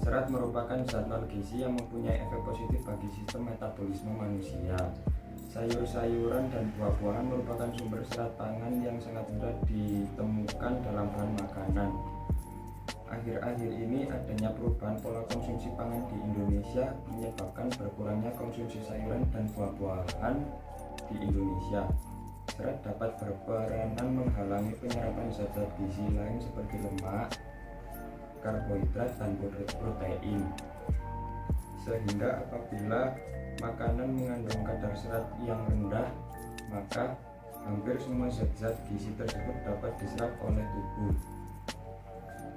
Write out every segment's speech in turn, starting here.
Serat merupakan zat non-gizi yang mempunyai efek positif bagi sistem metabolisme manusia. Sayur-sayuran dan buah-buahan merupakan sumber serat pangan yang sangat mudah ditemukan dalam bahan makanan. Akhir-akhir ini adanya perubahan pola konsumsi pangan di Indonesia menyebabkan berkurangnya konsumsi sayuran dan buah-buahan di Indonesia. Serat dapat berperanan menghalangi penyerapan zat-zat gizi lain seperti lemak, karbohidrat, dan protein. Sehingga apabila makanan mengandung kadar serat yang rendah, maka hampir semua zat-zat gizi tersebut dapat diserap oleh tubuh.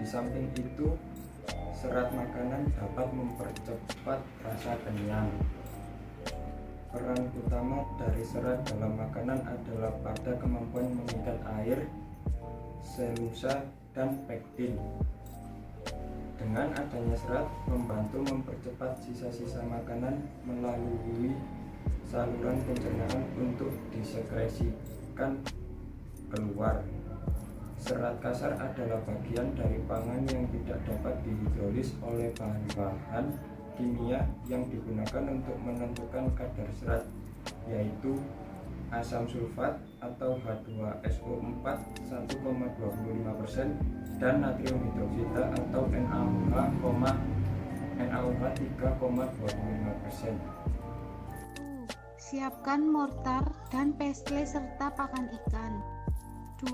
Di samping itu, serat makanan dapat mempercepat rasa kenyang. Peran utama dari serat dalam makanan adalah pada kemampuan mengikat air, selulosa, dan pektin. Dengan adanya serat membantu mempercepat sisa-sisa makanan melalui saluran pencernaan untuk disekresikan keluar. Serat kasar adalah bagian dari pangan yang tidak dapat dihidrolis oleh bahan-bahan kimia yang digunakan untuk menentukan kadar serat, yaitu asam sulfat atau H2SO4 1,25% dan natrium hidroksida atau NaOH 3,25%. Siapkan mortar dan pestle serta pakan ikan. 2.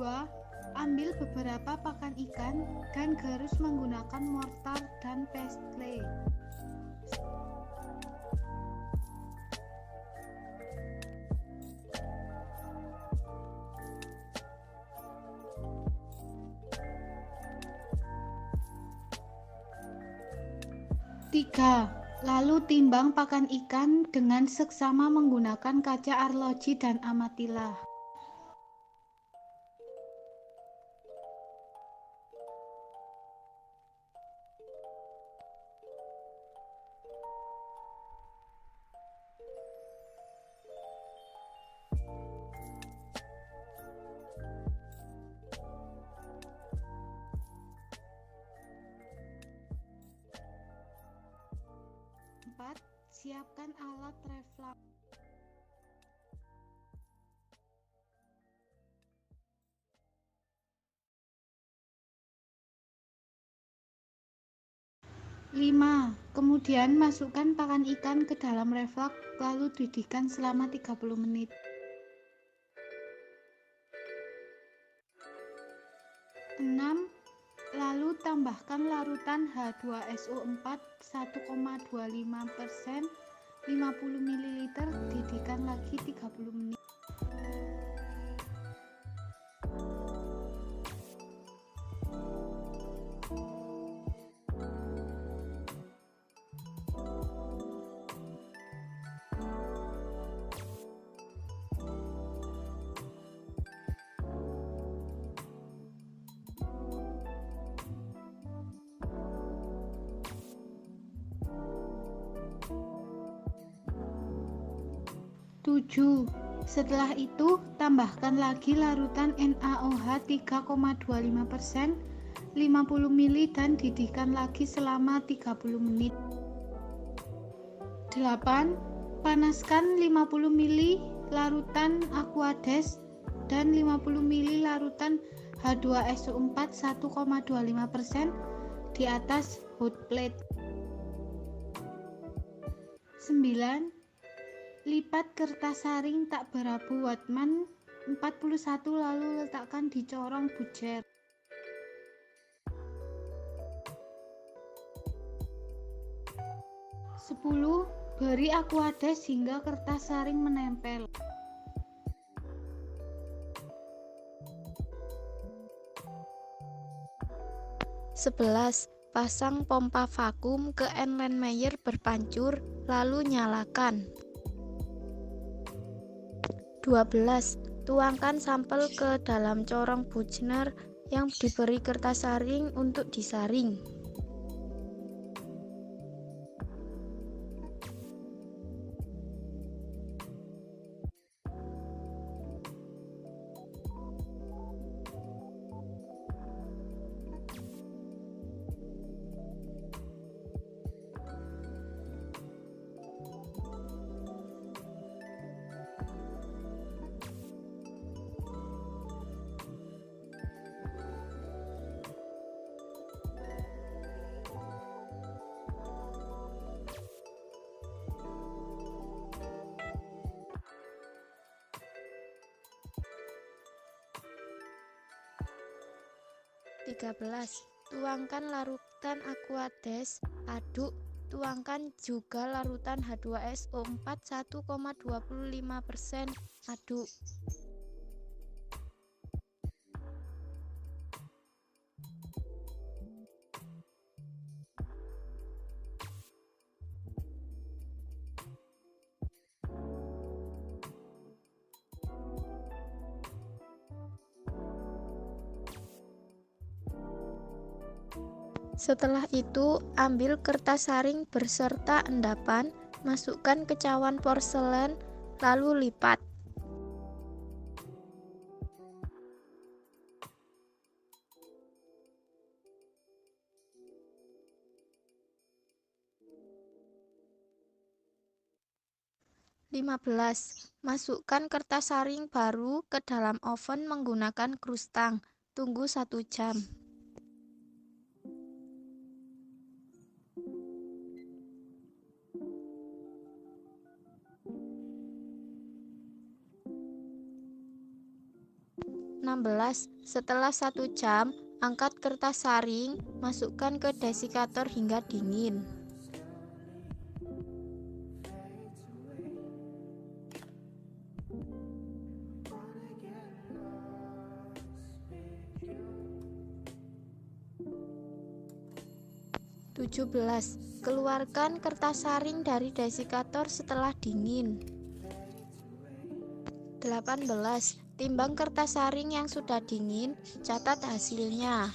Ambil beberapa pakan ikan dan garus menggunakan mortar dan pestle. Tiga. Lalu timbang pakan ikan dengan seksama menggunakan kaca arloji dan amatilah. 4. Siapkan alat reflux. Lima. Kemudian masukkan pakan ikan ke dalam reflux lalu didihkan selama 30 menit. 6. Lalu tambahkan larutan H2SO4 1,25% 50 ml, didihkan lagi 30 menit. Tujuh. Setelah itu, tambahkan lagi larutan NaOH 3,25% 50 ml dan didihkan lagi selama 30 menit. 8. Panaskan 50 ml larutan Aquades dan 50 ml larutan H2SO4 1,25% di atas hot plate. 9. Lipat kertas saring tak berabu Whatman 41 lalu letakkan di corong bujer. 10. Beri Aquades hingga kertas saring menempel. 11. Pasang pompa vakum ke Erlenmeyer berpancur, lalu nyalakan. 12. Tuangkan sampel ke dalam corong Buchner yang diberi kertas saring untuk disaring. 13. Tuangkan larutan Aquades, aduk. Tuangkan juga larutan H2SO4 1,25%, aduk. Setelah itu, ambil kertas saring beserta endapan, masukkan ke cawan porselen, lalu lipat. Masukkan kertas saring baru ke dalam oven menggunakan krustang. Tunggu 1 jam. 16. Setelah 1 jam, angkat kertas saring, masukkan ke desikator hingga dingin. Keluarkan kertas saring dari desikator setelah dingin. 18. Timbang kertas saring yang sudah dingin, catat hasilnya.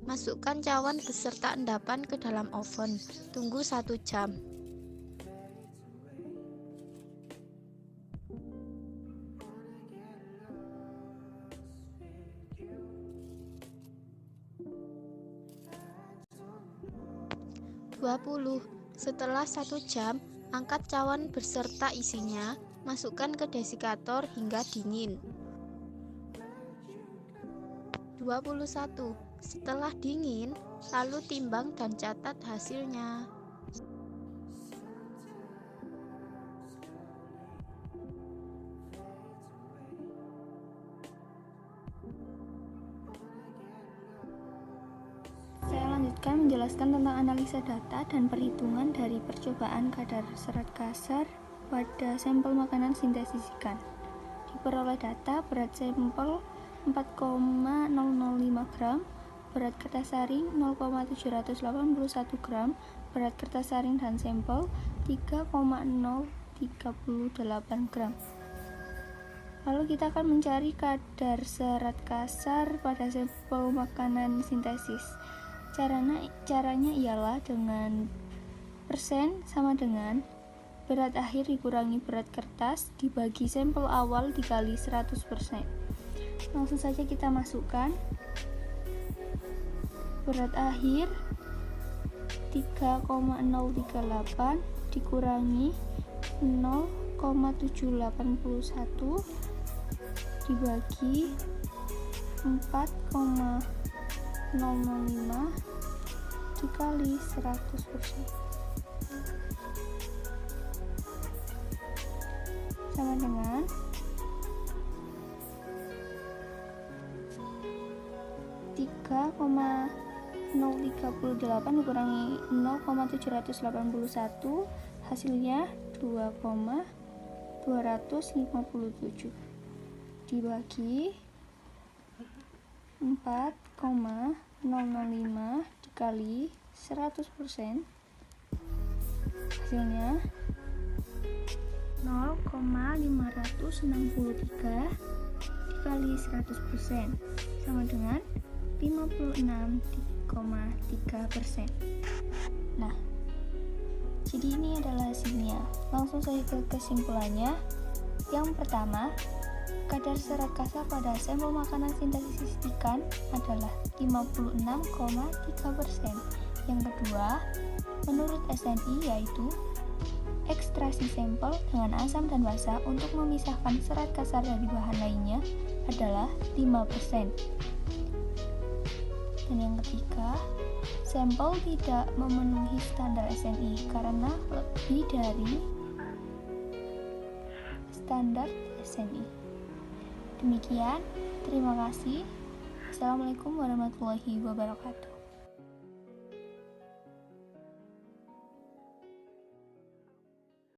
Masukkan cawan beserta endapan ke dalam oven. Tunggu 1 jam. 20. Setelah 1 jam, angkat cawan beserta isinya, masukkan ke desikator hingga dingin. 21. Setelah dingin, lalu timbang dan catat hasilnya. Saya lanjutkan menjelaskan tentang analisa data dan perhitungan dari percobaan kadar serat kasar pada sampel makanan sintesis ikan. Diperoleh data berat sampel 4,005 gram, berat kertas saring 0,781 gram, berat kertas saring dan sampel 3,038 gram. Lalu kita akan mencari kadar serat kasar pada sampel makanan sintesis. Caranya ialah dengan persen sama dengan berat akhir dikurangi berat kertas dibagi sampel awal dikali 100%. Langsung saja kita masukkan berat akhir 3,038 dikurangi 0,781 dibagi 4,005 dikali 100% sama dengan 3,038 dikurangi 0,781 hasilnya 2,257 dibagi 4,005 dikali 100% hasilnya 0,563 dikali 100% sama dengan 56,3%. Nah, jadi ini adalah hasilnya. Langsung saja ke kesimpulannya. Yang pertama, kadar serat kasar pada sampel makanan sintesis ikan adalah 56,3%. Yang kedua, menurut SNI yaitu ekstraksi sampel dengan asam dan basa untuk memisahkan serat kasar dari bahan lainnya adalah 5%. Dan yang ketiga, sampel tidak memenuhi standar SNI karena lebih dari standar SNI. Demikian, terima kasih. Assalamualaikum warahmatullahi wabarakatuh.